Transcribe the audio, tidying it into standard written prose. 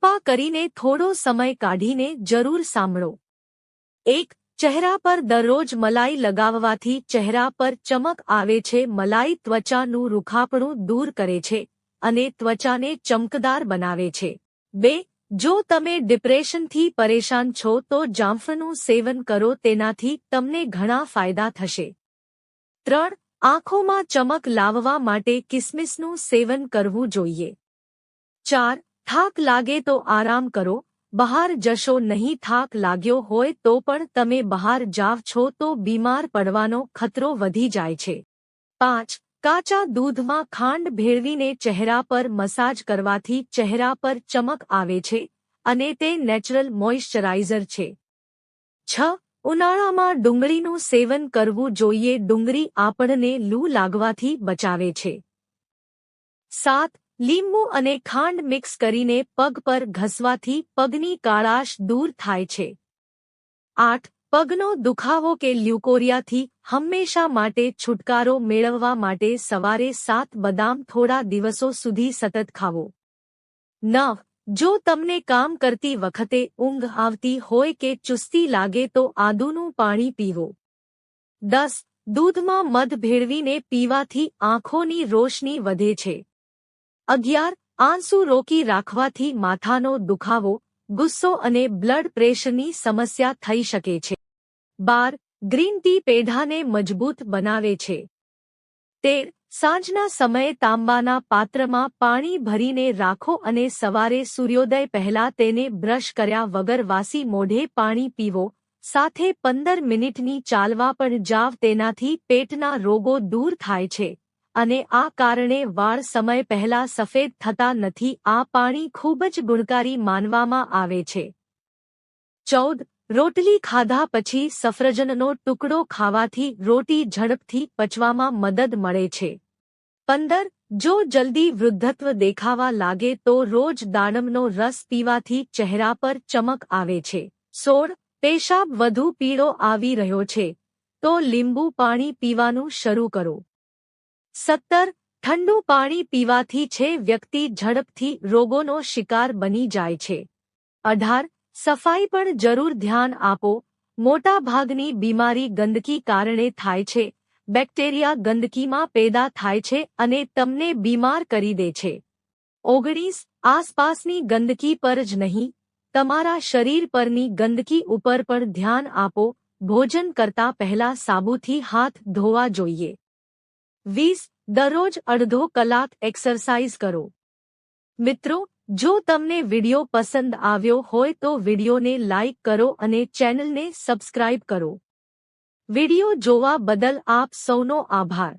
કૃપા કરીને થોડો સમય કાઢીને જરૂર સાંભળો। 1. ચહેરા પર દરરોજ મલાઈ લગાવવાથી ચહેરા પર ચમક આવે છે। મલાઈ ત્વચાનું રૂખાપણું દૂર કરે છે અને ત્વચાને ચમકદાર બનાવે છે। 2. જો તમે ડિપ્રેશનથી પરેશાન છો તો જામફળનું સેવન કરો, તેનાથી તમને ઘણા ફાયદા થશે। 3. આંખોમાં ચમક લાવવા માટે કિસમિસનું સેવન કરવું જોઈએ। 4. થાક લાગે તો આરામ કરો, બહાર જશો નહીં। થાક લાગ્યો હોય તો પણ તમે બહાર જાવ છો તો બીમાર પડવાનો ખતરો વધી જાય છે। 5. કાચા દૂધમાં ખાંડ ભેળવીને ચહેરા પર મસાજ કરવાથી ચહેરા પર ચમક આવે છે અને તે નેચરલ મોઇશ્ચરાઇઝર છે। 6. ઉનાળામાં ડુંગળીનું સેવન કરવું જોઈએ, ડુંગળી આપણને લૂ લાગવાથી બચાવે છે। 7. લીંબુ અને ખાંડ મિક્સ કરીને પગ પર ઘસવાથી પગની કાળાશ દૂર થાય છે। 8. પગનો દુખાવો કે લ્યુકોરિયાથી હંમેશા માટે છુટકારો મેળવવા માટે સવારે 7 બદામ થોડા દિવસો સુધી સતત ખાવો। 9. જો તમને કામ કરતી વખતે ઊંઘ આવતી હોય કે ચુસ્તી લાગે તો આદુનું પાણી પીવો। 10. દૂધમાં મધ ભેળવીને પીવાથી આંખોની રોશની વધે છે। 11. આંસુ રોકી રાખવાથી માથાનો દુખાવો, ગુસ્સો અને બ્લડ પ્રેશરની સમસ્યા થઈ શકે છે। 12. ગ્રીન ટી પેઢાને મજબૂત બનાવે છે। 13. સાંજના સમયે તાંબાના પાત્રમાં પાણી ભરીને રાખો અને સવારે સૂર્યોદય પહેલા તેને બ્રશ કર્યા વગર વાસી મોઢે પાણી પીવો। સાથે 15 મિનિટની ચાલવા પણ જાવ, તેનાથી પેટના રોગો દૂર થાય છે અને આ કારણે વાળ સમય પહેલા સફેદ થતા નથી। આ પાણી ખૂબ જ ગુણકારી માનવામાં આવે છે। 14. રોટલી ખાધા પછી સફરજનનો ટુકડો ખાવાથી રોટી ઝડપથી પચવામાં મદદ મળે છે। 15. જો જલ્દી વૃદ્ધત્વ દેખાવા લાગે તો રોજ દાડમનો રસ પીવાથી ચહેરા પર ચમક આવે છે। 16. પેશાબ વધુ પીળો આવી રહ્યો છે તો લીંબુ પાણી પીવાનું શરૂ કરો। 17. ઠંડુ પાણી પીવાથી છે વ્યક્તિ ઝડપથી રોગોનો શિકાર બની જાય છે। 18. સફાઈ પર જરૂર ધ્યાન આપો, મોટા ભાગની બીમારી ગંદકી કારણે થાય છે। બેક્ટેરિયા ગંદકીમાં પેદા થાય છે અને તમને બીમાર કરી દે છે। 19. આસપાસની ગંદકી પર જ નહીં, તમારા શરીર પરની ગંદકી ઉપર પણ ધ્યાન આપો, ભોજન કરતા પહેલા સાબુથી હાથ ધોવા જોઈએ। 20. દરરોજ અડધો કલાક એક્સરસાઇઝ કરો। મિત્રો, જો તમને વિડિયો પસંદ આવ્યો હોય તો વિડિયોને લાઇક કરો અને ચેનલને સબસ્ક્રાઇબ કરો। વિડિયો જોવા બદલ આપ સૌનો આભાર।